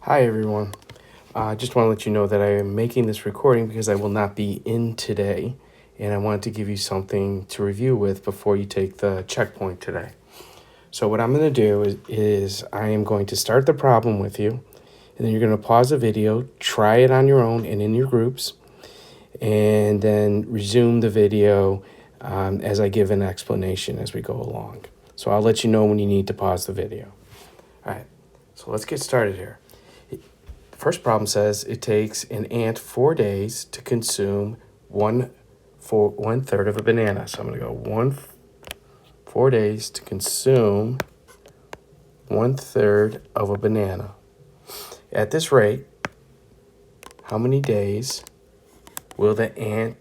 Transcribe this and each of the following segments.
Hi everyone. I just want to let you know that I am making this recording because I will not be in today, and I wanted to give you something to review with before you take the checkpoint today. So what I'm going to do is I am going to start the problem with you, and then you're going to pause the video, try it on your own and in your groups, and then resume the video as I give an explanation as we go along. So I'll let you know when you need to pause the video. All right, so let's get started here. First problem says it takes an ant 4 days to consume one third of a banana. So I'm going to go 4 days to consume 1/3 of a banana. At this rate, how many days will the ant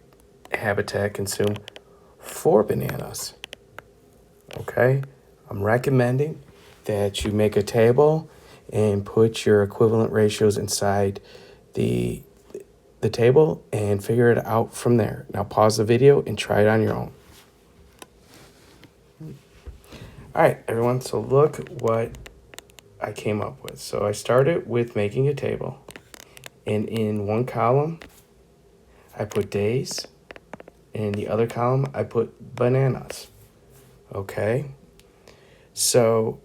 habitat consume 4 bananas? Okay, I'm recommending that you make a table and put your equivalent ratios inside the table and figure it out from there. Now pause the video and try it on your own. All right, everyone, so look what I came up with. So I started with making a table, and in one column, I put days, and in the other column, I put bananas. Okay, so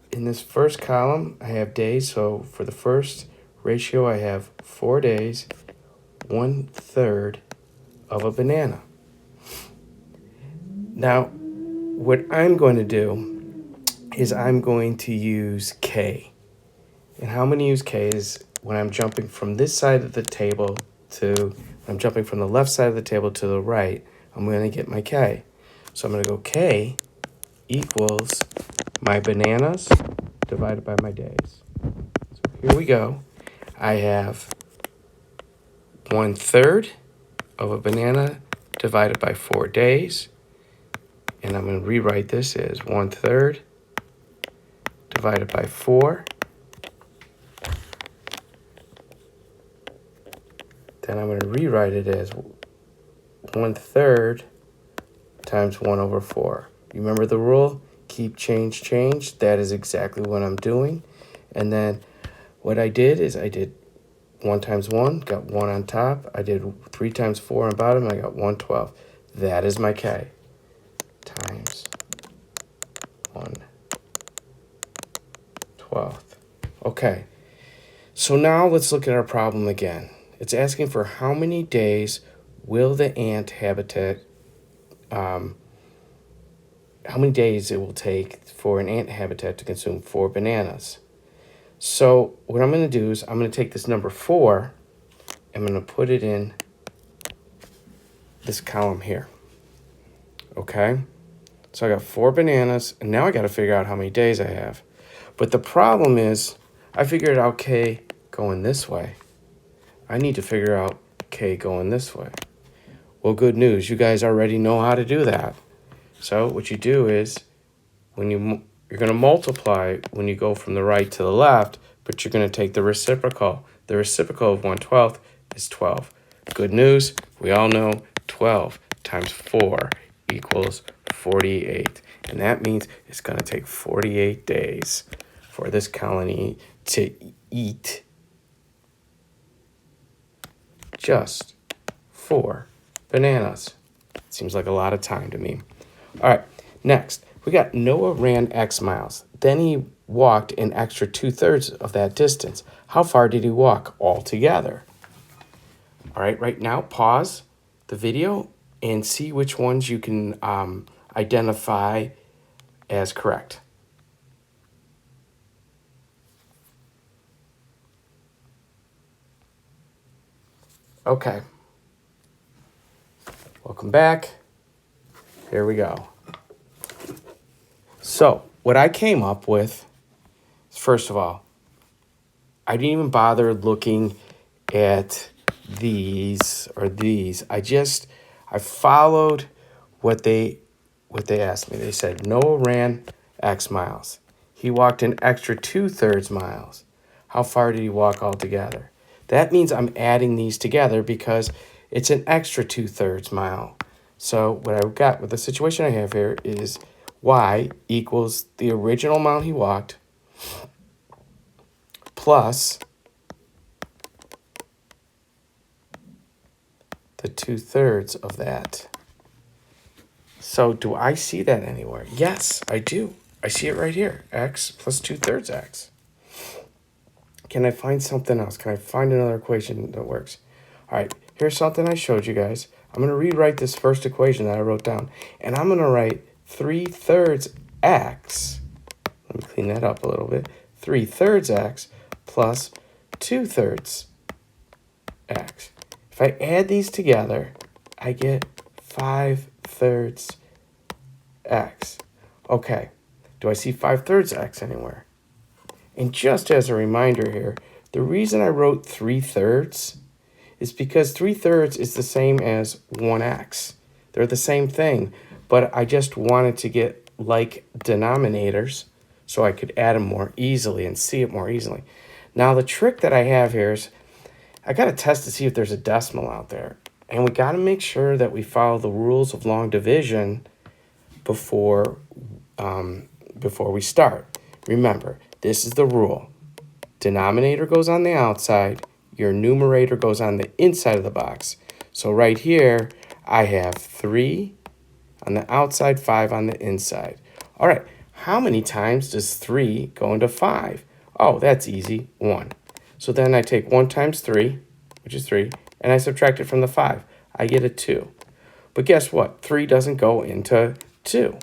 in this first column, I have days. So for the first ratio, I have 4 days, 1/3 of a banana. Now, what I'm going to do is I'm going to use K. And how I'm going to use K is when I'm jumping from this side of the table I'm jumping from the left side of the table to the right, I'm going to get my K. So I'm going to go K equals my bananas divided by my days. So here we go. I have 1/3 of a banana divided by 4 days. And I'm going to rewrite this as 1/3 divided by 4. Then I'm going to rewrite it as 1/3 times 1/4. You remember the rule? Keep change, change. That is exactly what I'm doing. And then what I did is I did 1 times 1, got 1 on top. I did 3 times 4 on bottom, I got 1/12. That is my K. Times 1/12. Okay, so now let's look at our problem again. It's asking for how many days will the ant habitat, how many days it will take for an ant habitat to consume 4 bananas. So what I'm going to do is I'm going to take this number 4, I'm going to put it in this column here. Okay, so I got 4 bananas, and now I got to figure out how many days I have. But the problem is I figured out K going this way. I need to figure out K going this way. Well, good news, you guys already know how to do that. So what you do is when you're going to multiply when you go from the right to the left, but you're going to take the reciprocal. The reciprocal of 1/12 is 12. Good news, we all know 12 times 4 equals 48. And that means it's going to take 48 days for this colony to eat just 4 bananas. Seems like a lot of time to me. All right, next, we got Noah ran X miles. Then he walked an extra 2/3 of that distance. How far did he walk altogether? All right, right now, pause the video and see which ones you can identify as correct. Okay. Welcome back. Here we go. So what I came up with is, first of all, I didn't even bother looking at these or these. I followed what they asked me. They said Noah ran X miles. He walked an extra 2/3 miles. How far did he walk altogether? That means I'm adding these together because it's an extra 2/3 mile. So what I've got with the situation I have here is Y equals the original amount he walked plus the 2/3 of that. So do I see that anywhere? Yes, I do. I see it right here. X plus 2/3 x. Can I find something else? Can I find another equation that works? All right, here's something I showed you guys. I'm going to rewrite this first equation that I wrote down. And I'm going to write 3/3 x. Let me clean that up a little bit. 3/3 x plus 2/3 x. If I add these together, I get 5/3 x. Okay, do I see 5/3 x anywhere? And just as a reminder here, the reason I wrote 3/3 is because 3/3 is the same as 1x. They're the same thing, but I just wanted to get like denominators so I could add them more easily and see it more easily. Now the trick that I have here is I got to test to see if there's a decimal out there. And we got to make sure that we follow the rules of long division before we start. Remember, this is the rule. Denominator goes on the outside, your numerator goes on the inside of the box. So right here, I have 3 on the outside, 5 on the inside. All right, how many times does 3 go into 5? Oh, that's easy, 1. So then I take 1 times 3, which is 3, and I subtract it from the 5. I get a 2. But guess what? 3 doesn't go into 2.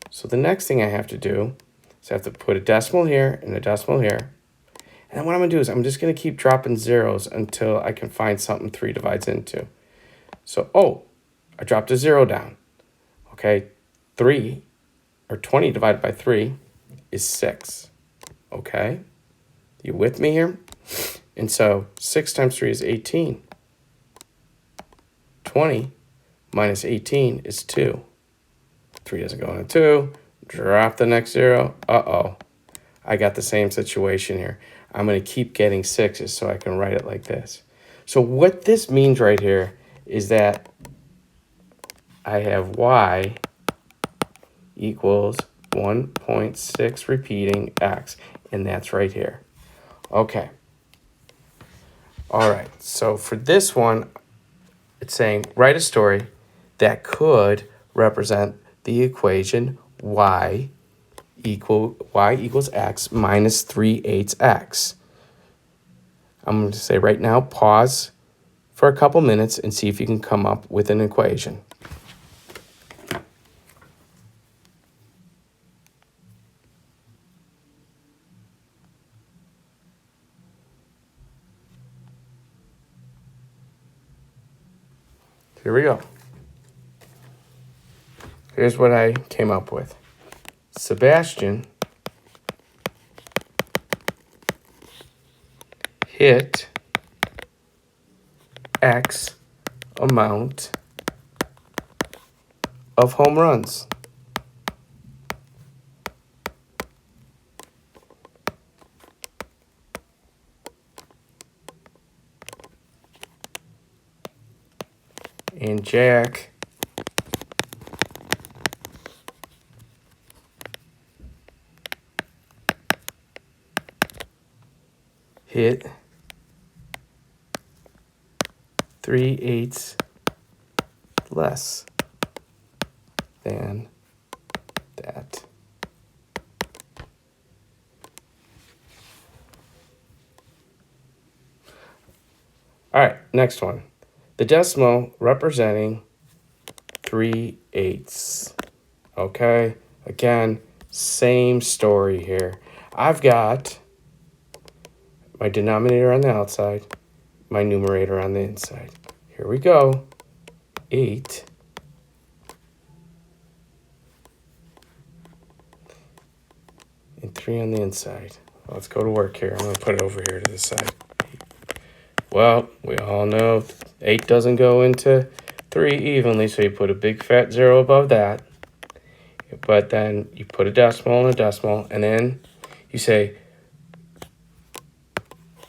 So the next thing I have to do is I have to put a decimal here and a decimal here. And then what I'm going to do is I'm just going to keep dropping zeros until I can find something 3 divides into. So, I dropped a 0 down. Okay, 3, or 20 divided by 3 is 6. Okay, you with me here? And so 6 times 3 is 18. 20 minus 18 is 2. 3 doesn't go into 2. Drop the next 0. Uh-oh. I got the same situation here. I'm going to keep getting 6s so I can write it like this. So what this means right here is that I have y equals 1.6 repeating x, and that's right here. Okay. All right, so for this one, it's saying write a story that could represent the equation y equals x minus 3/8 x. I'm going to say right now, pause for a couple minutes and see if you can come up with an equation. Here we go. Here's what I came up with. Sebastian hit X amount of home runs. And Jack hit 3/8 less than that. All right, next one. The decimal representing 3/8. Okay, again, same story here. I've got my denominator on the outside, my numerator on the inside. Here we go. 8 and 3 on the inside. Let's go to work here. I'm going to put it over here to the side. Well, we all know 8 doesn't go into 3 evenly, so you put a big fat 0 above that. But then you put a decimal and a decimal, and then you say,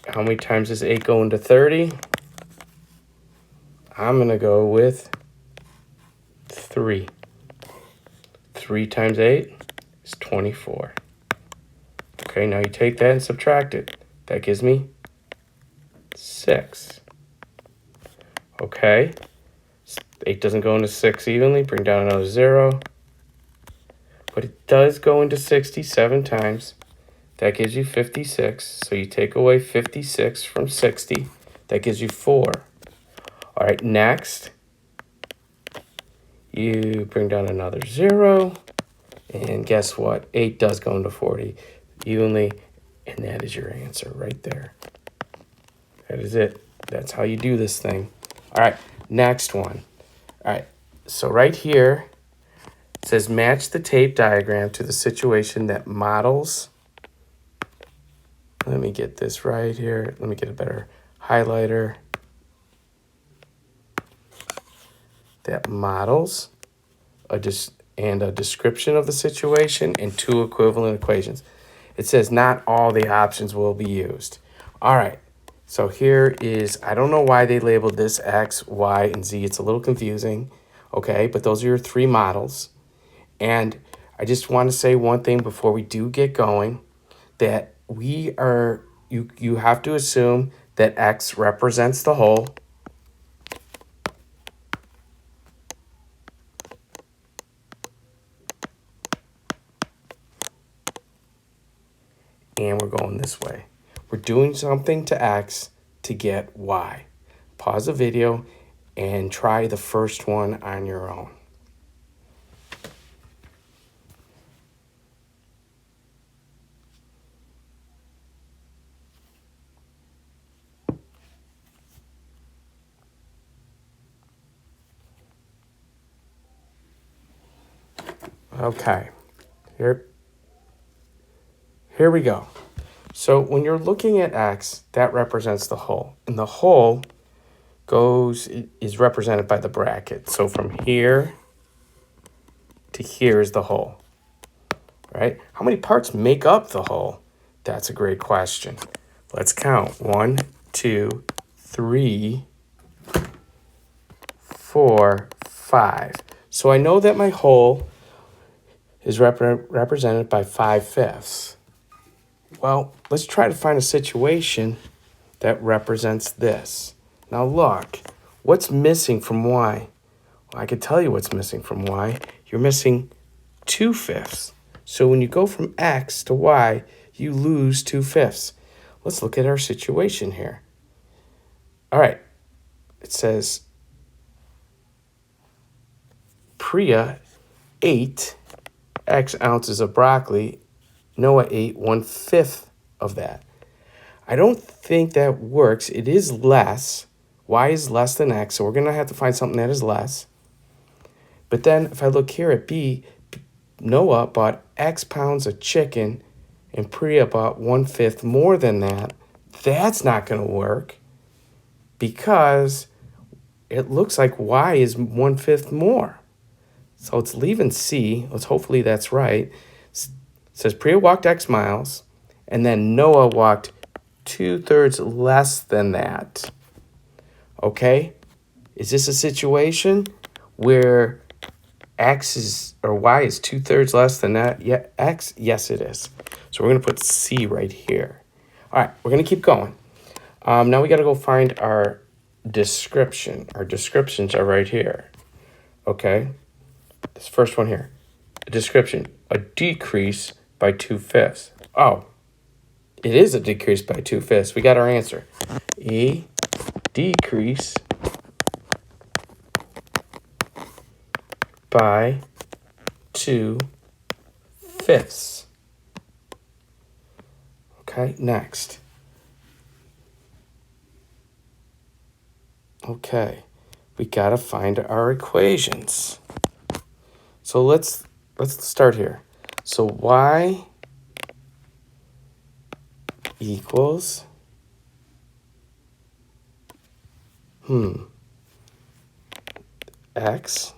how many times does 8 go into 30? I'm going to go with 3. 3 times 8 is 24. Okay, now you take that and subtract it. That gives me 6. Okay, 8 doesn't go into 6 evenly. Bring down another 0. But it does go into 60 7 times. That gives you 56. So you take away 56 from 60. That gives you 4. All right, next, you bring down another 0. And guess what? 8 does go into 40 evenly. And that is your answer right there. That is it. That's how you do this thing. All right, next one. All right, so right here, it says match the tape diagram to the situation that models. Let me get this right here. Let me get a better highlighter. That models a description of the situation and 2 equivalent equations. It says not all the options will be used. All right, so here is, I don't know why they labeled this X, Y, and Z. It's a little confusing, okay? But those are your 3 models. And I just want to say one thing before we do get going, that you have to assume that X represents the whole. And we're going this way. We're doing something to X to get Y. Pause the video and try the first one on your own. Okay, here we go. So when you're looking at X, that represents the whole. And the whole is represented by the bracket. So from here to here is the whole, right? How many parts make up the whole? That's a great question. Let's count. 1, 2, 3, 4, 5. So I know that my whole is represented by 5/5. Well, let's try to find a situation that represents this. Now look, what's missing from Y? Well, I can tell you what's missing from Y. You're missing 2/5. So when you go from X to Y, you lose 2/5. Let's look at our situation here. All right, it says Priya ate X ounces of broccoli. Noah ate 1/5 of that. I don't think that works. It is less. Y is less than X, so we're going to have to find something that is less. But then if I look here at B, Noah bought X pounds of chicken and Priya bought 1/5 more than that. That's not going to work because it looks like Y is 1/5 more. So it's leaving C. Hopefully that's right. It says Priya walked X miles and then Noah walked 2/3 less than that. Okay? Is this a situation where X is, or Y is 2/3 less than that? Yeah, X? Yes, it is. So we're going to put C right here. All right, we're going to keep going. Now we got to go find our description. Our descriptions are right here. Okay? This first one here. A description. A decrease by 2/5. Oh, it is a decrease by 2/5. We got our answer. A decrease by 2/5. Okay, next. Okay, we gotta find our equations. So let's start here. So Y equals X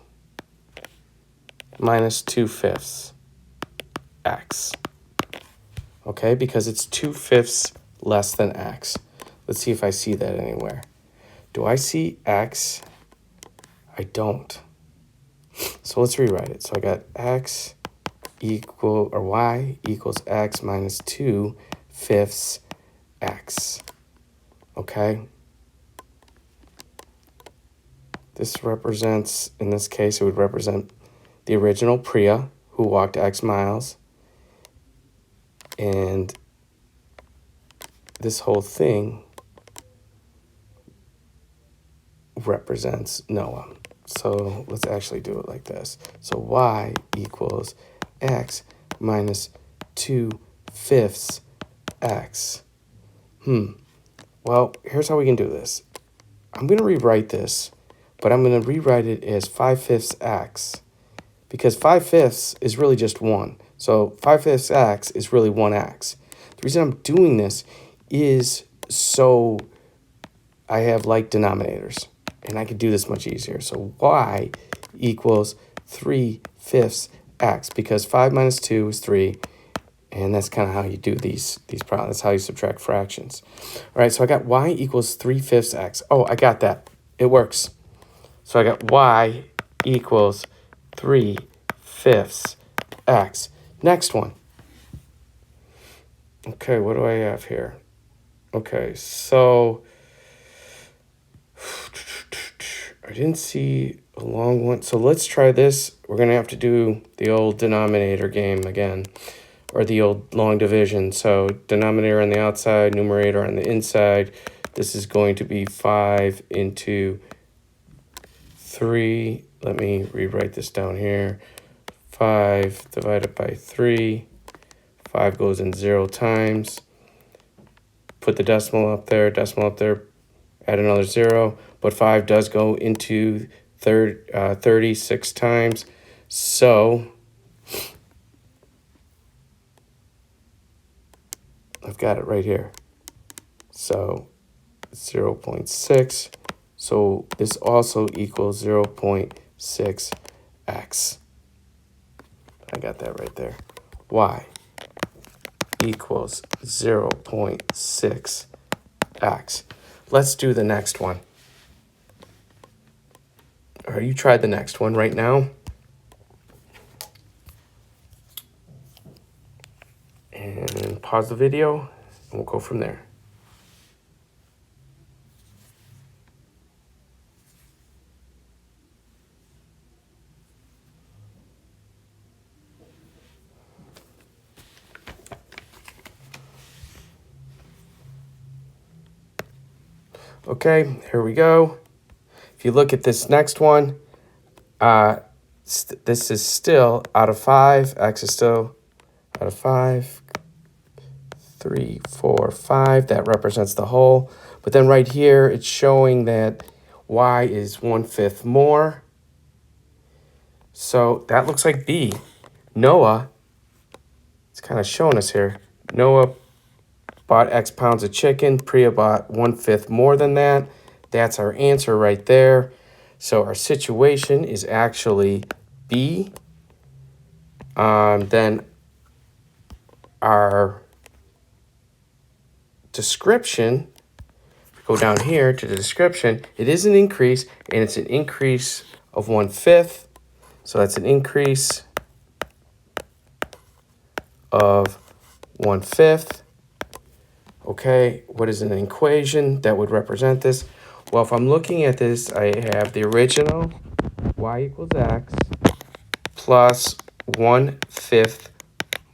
minus 2/5 X. Okay, because it's 2/5 less than X. Let's see if I see that anywhere. Do I see X? I don't. So let's rewrite it. So I got X equal, or Y equals X minus 2/5 x, okay? This represents, in this case, it would represent the original Priya who walked X miles. And this whole thing represents Noah. So let's actually do it like this. So y equals x minus 2/5 x. Well, here's how we can do this. I'm going to rewrite this, but I'm going to rewrite it as 5/5 x, because 5/5 is really just 1. So 5/5 x is really 1x. The reason I'm doing this is so I have like denominators, and I could do this much easier. So y equals 3/5 x, because 5 minus 2 is 3, and that's kind of how you do these problems. That's how you subtract fractions. All right, so I got y equals 3/5 x. Oh, I got that. It works. So I got y equals 3/5 x. Next one. Okay, what do I have here? Okay, so I didn't see a long one. So let's try this. We're going to have to do the old denominator game again, or the old long division. So denominator on the outside, numerator on the inside. This is going to be 5 into 3. Let me rewrite this down here. 5 divided by 3. 5 goes in 0 times. Put the decimal up there, add another 0. But 5 does go into 36 times. So I've got it right here. So 0.6. So this also equals 0.6x. I got that right there. Y equals 0.6x. Let's do the next one. Or you try the next one right now. And pause the video, and we'll go from there. Okay, here we go. If you look at this next one, this is still out of 5. X is still out of 5. 3, 4, 5. That represents the whole. But then right here, it's showing that y is 1/5 more. So that looks like B. Noah, it's kind of showing us here. Noah bought X pounds of chicken. Priya bought 1/5 more than that. That's our answer right there. So our situation is actually B. Then our description, go down here to the description, it is an increase, and it's an increase of 1/5. So that's an increase of 1/5. Okay, what is an equation that would represent this? Well, if I'm looking at this, I have the original y equals x plus 1/5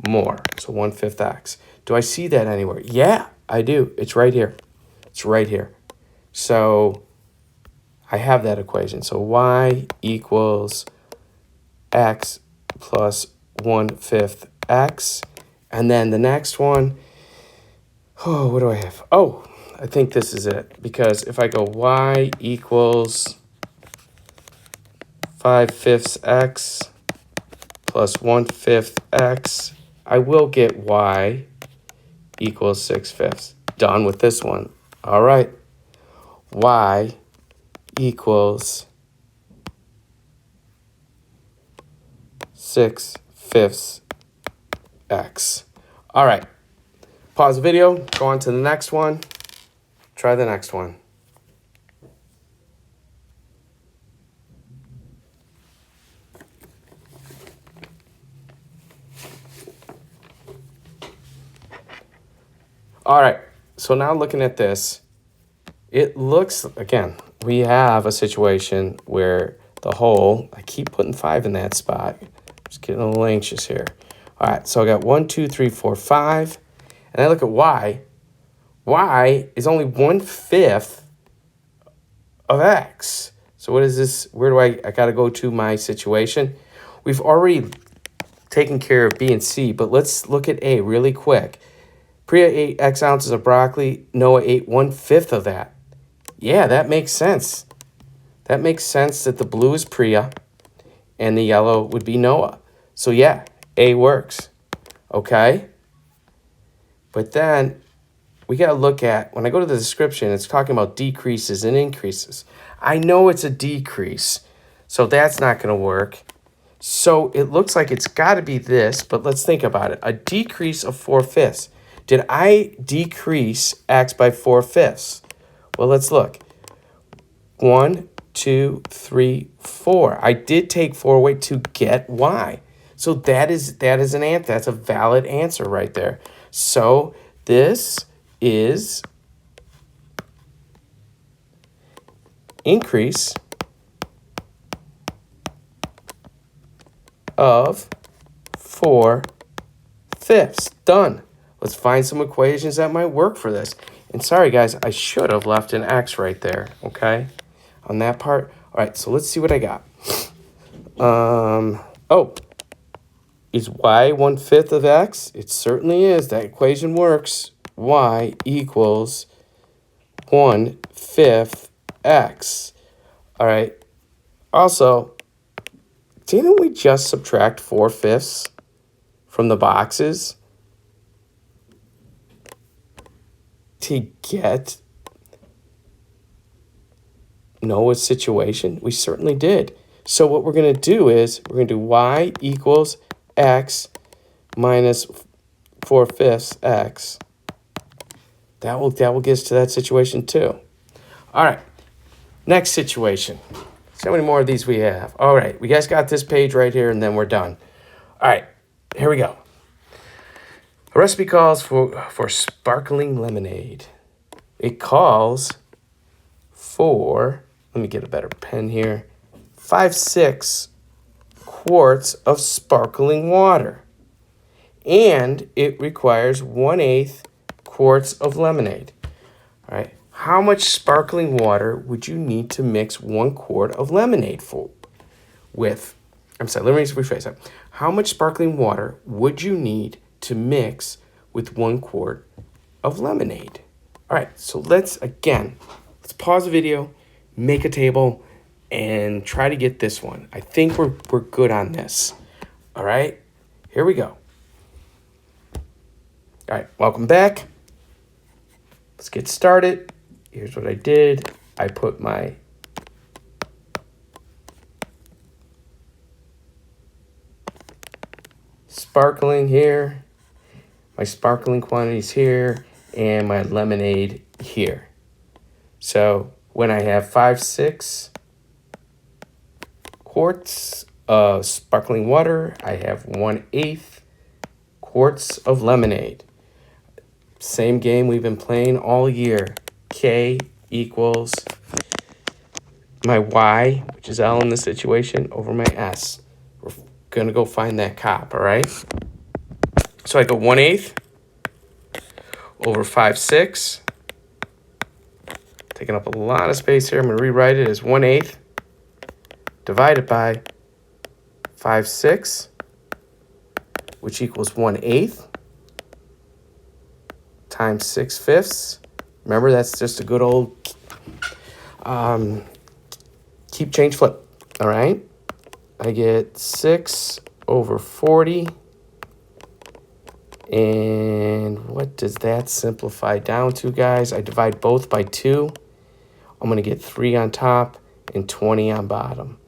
more. So 1/5 x. Do I see that anywhere? Yeah, I do. It's right here. It's right here. So I have that equation. So y equals x plus 1/5 x. And then the next one, oh, what do I have? Oh, I think this is it. Because if I go y equals 5/5 x plus 1/5 x, I will get y equals 6/5. Done with this one. All right. Y equals 6/5 x. All right. Pause the video. Go on to the next one. Try the next one. All right. So now looking at this, it looks, again, we have a situation where the whole, I keep putting 5 in that spot. Just getting a little anxious here. All right, so I got 1, 2, 3, 4, 5. And I look at y. Y is only 1/5 of x. So what is this? Where do I got to go to my situation? We've already taken care of B and C, but let's look at A really quick. Priya ate X ounces of broccoli. Noah ate 1/5 of that. Yeah, that makes sense. That makes sense that the blue is Priya and the yellow would be Noah. So yeah, A works. Okay? But then we got to look at, when I go to the description, it's talking about decreases and increases. I know it's a decrease, so that's not going to work. So it looks like it's got to be this, but let's think about it. A decrease of 4/5. Did I decrease X by 4/5? Well, let's look. 1, 2, 3, 4. I did take 4 away to get Y. So that is an answer. That's a valid answer right there. So this is increase of 4/5. Done. Let's find some equations that might work for this. And sorry, guys, I should have left an X right there, okay, on that part. All right, so let's see what I got. Oh, is Y 1/5 of X? It certainly is. That equation works. Y equals 1/5 X. All right. Also, didn't we just subtract 4/5 from the boxes to get Noah's situation? We certainly did. So what we're going to do is we're going to do Y equals X minus 4/5 X. That will get us to that situation too. All right. Next situation. See how many more of these we have. All right. We guys got this page right here, and then we're done. All right. Here we go. A recipe calls for sparkling lemonade. It calls for, let me get a better pen here, 5-6 quarts of sparkling water. And it requires 1/8 quarts of lemonade. All right. How much sparkling water would you need to mix 1 quart of lemonade with? I'm sorry, let me rephrase that. How much sparkling water would you need to mix with 1 quart of lemonade? All right, so let's pause the video, make a table, and try to get this one. I think we're good on this. All right, here we go. All right, welcome back. Let's get started. Here's what I did. I put my sparkling here, my sparkling quantities here, and my lemonade here. So when I have 5-6 quarts of sparkling water, I have 1/8 quarts of lemonade. Same game we've been playing all year. K equals my Y, which is L in this situation, over my S. We're going to go find that cop, all right? So I go 1/8 over 5-6. Taking up a lot of space here. I'm going to rewrite it as 1/8 divided by 5-6, which equals 1/8 times 6/5. Remember, that's just a good old keep, change, flip. All right. I get 6 over 40. And what does that simplify down to, guys? I divide both by 2. I'm going to get 3 on top and 20 on bottom.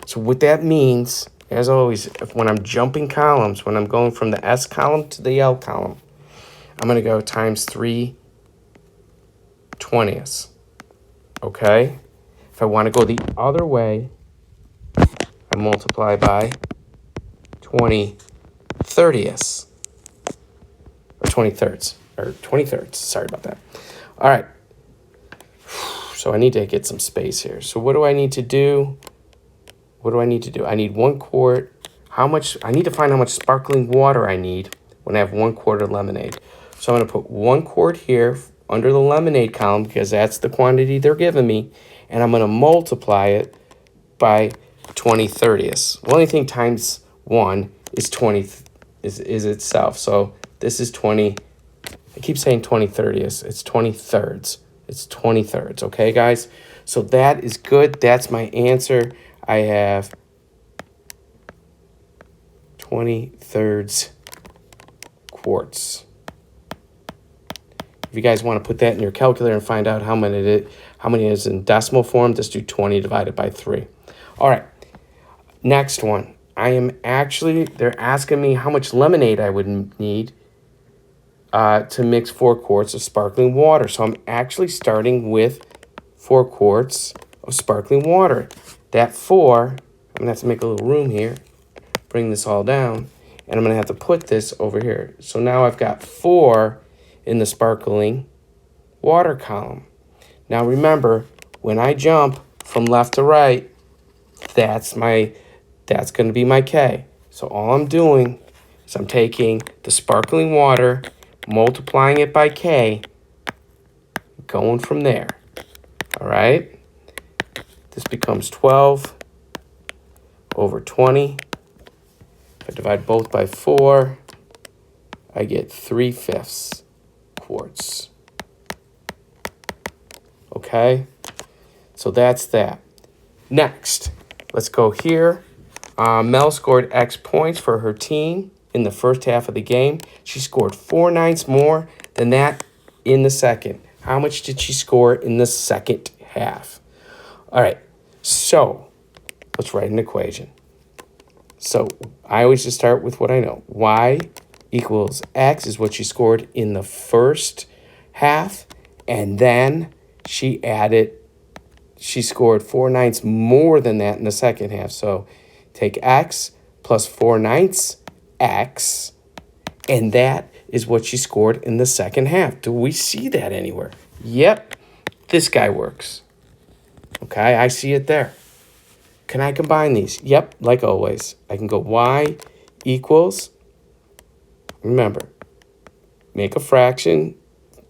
So what that means, as always, when I'm jumping columns, when I'm going from the S column to the L column, I'm going to go times 3/20. Okay? If I want to go the other way, I multiply by 20/30. Or 20/3. or 20 thirds. Sorry about that. All right. So I need to get some space here. So what do I need to do? What do I need to do? I need 1 quart. How much? I need to find how much sparkling water I need when I have 1 quart of lemonade. So I'm going to put 1 quart here under the lemonade column because that's the quantity they're giving me. And I'm going to multiply it by 20/30ths. The only thing times 1 is 20 is itself. So this is 20. I keep saying 20/30ths. It's 20 thirds. It's 20 thirds. Okay, guys? So that is good. That's my answer. I have 20 thirds quarts. If you guys want to put that in your calculator and find out how many it is in decimal form, just do 20 divided by 3. All right. Next one. They're asking me how much lemonade I would need to mix 4 quarts of sparkling water. So I'm actually starting with 4 quarts of sparkling water. That 4, I'm going to have to make a little room here, bring this all down, and I'm going to have to put this over here. So now I've got 4 in the sparkling water column. Now remember, when I jump from left to right, that's going to be my K. So all I'm doing is I'm taking the sparkling water, multiplying it by K, going from there. All right? This becomes 12 over 20. If I divide both by 4, I get 3/5 quarts. Okay? So that's that. Next, let's go here. Mel scored X points for her team in the first half of the game. She scored 4 ninths more than that in the second. How much did she score in the second half? All right, so let's write an equation. So I always just start with what I know. Y equals X is what she scored in the first half, and then she scored 4 ninths more than that in the second half. So take X plus 4 ninths X, and that is what she scored in the second half. Do we see that anywhere? Yep, this guy works. Okay, I see it there. Can I combine these? Yep, like always. I can go Y equals, remember, make a fraction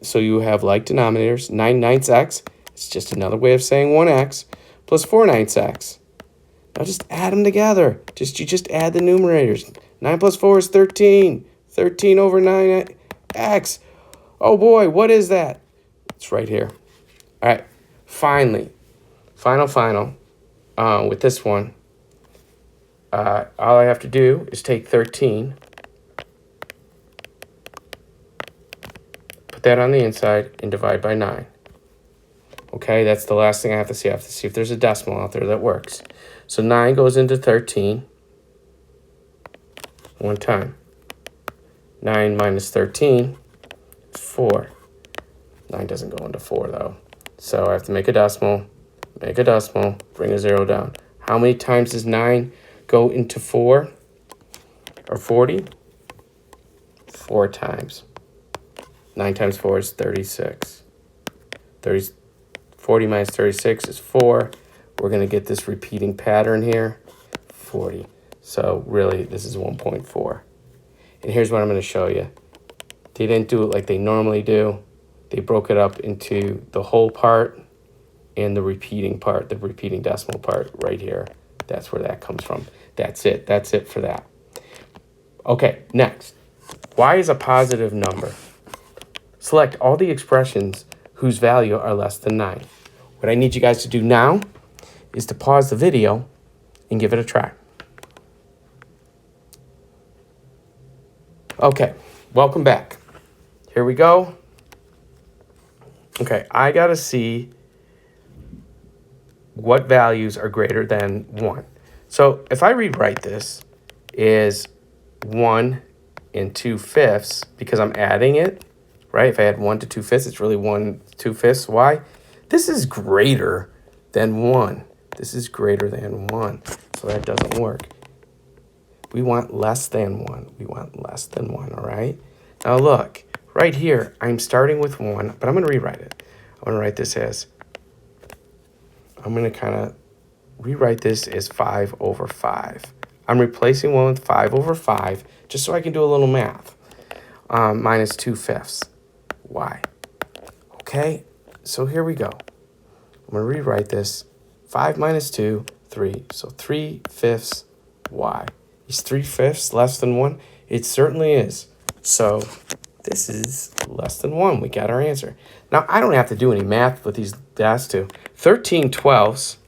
so you have like denominators. 9 ninths X, it's just another way of saying 1X, plus 4 ninths X. Now just add them together. You just add the numerators. 9 plus 4 is 13. 13 over 9X. Oh boy, what is that? It's right here. All right, final. With this one, all I have to do is take 13, put that on the inside, and divide by 9. Okay, that's the last thing I have to see. I have to see if there's a decimal out there that works. So 9 goes into 13 one time. 9 minus 13 is 4. 9 doesn't go into 4, though. So I have to make a decimal, bring a 0 down. How many times does 9 go into 4 or 40? 4 times. 9 times 4 is 36. 40 minus 36 is 4. We're going to get this repeating pattern here, 40. So really, this is 1.4. And here's what I'm going to show you. They didn't do it like they normally do. They broke it up into the whole part and the repeating part, the repeating decimal part right here. That's where that comes from. That's it. That's it for that. Okay, next. Y is a positive number. Select all the expressions whose value are less than 9. What I need you guys to do now is to pause the video and give it a try. Okay, welcome back. Here we go. Okay, I got to see what values are greater than 1. So if I rewrite this is 1 and 2/5 because I'm adding it, right? If I add 1 to 2/5, it's really 1 2/5. Why? This is greater than 1. This is greater than 1. So that doesn't work. We want less than 1. We want less than 1, all right? Now look, right here, I'm starting with 1, but I'm going to rewrite it. I'm going to write this as, I'm going to kind of rewrite this as 5 over 5. I'm replacing 1 with 5 over 5, just so I can do a little math. Minus 2/5. Y. Okay, so here we go. I'm going to rewrite this. 5 minus 2, 3. So 3/5 y. Is 3/5 less than 1? It certainly is. So this is less than 1. We got our answer. Now, I don't have to do any math with these last two. 13/12,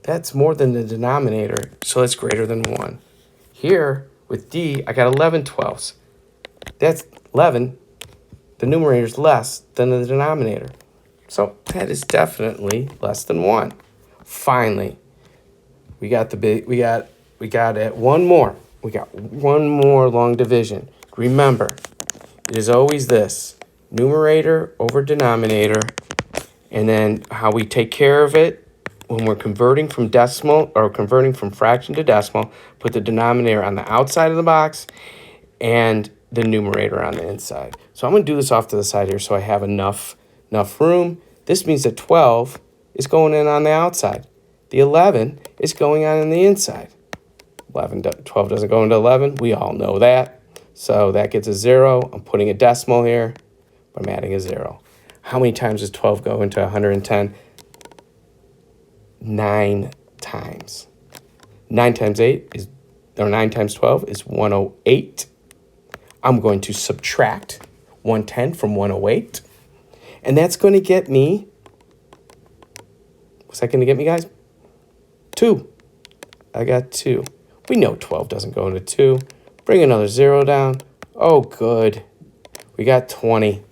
that's more than the denominator, so it's greater than 1. Here, with D, I got 11/12. That's 11. The numerator is less than the denominator. So that is definitely less than 1. Finally, we got it. One more. We got one more long division. Remember, it is always this: numerator over denominator, and then how we take care of it when we're converting from decimal or converting from fraction to decimal, put the denominator on the outside of the box and the numerator on the inside. So I'm going to do this off to the side here so I have enough room. This means that 12 is going in on the outside. The 11 is going on the inside. 12 doesn't go into 11. We all know that. So that gets a 0. I'm putting a decimal here, but I'm adding a 0. How many times does 12 go into 110? 9 times. 9 times 9 times 12 is 108. I'm going to subtract 110 from 108. And that's going to get me, what's that going to get me, guys? 2. I got 2. We know 12 doesn't go into 2. Bring another 0 down. Oh, good. We got 20.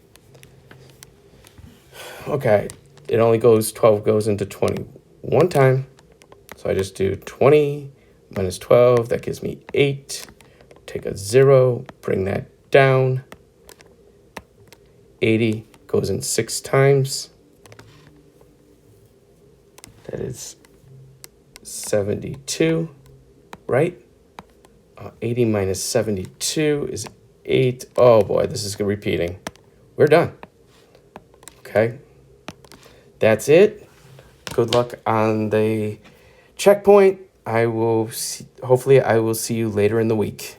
Okay, 12 goes into 20 one time. So I just do 20 minus 12. That gives me 8. Take a 0, bring that down. 80 goes in 6 times. That is 72, right? 80 minus 72 is 8. Oh boy, this is repeating. We're done. Okay, that's it. Good luck on the checkpoint. Hopefully I will see you later in the week.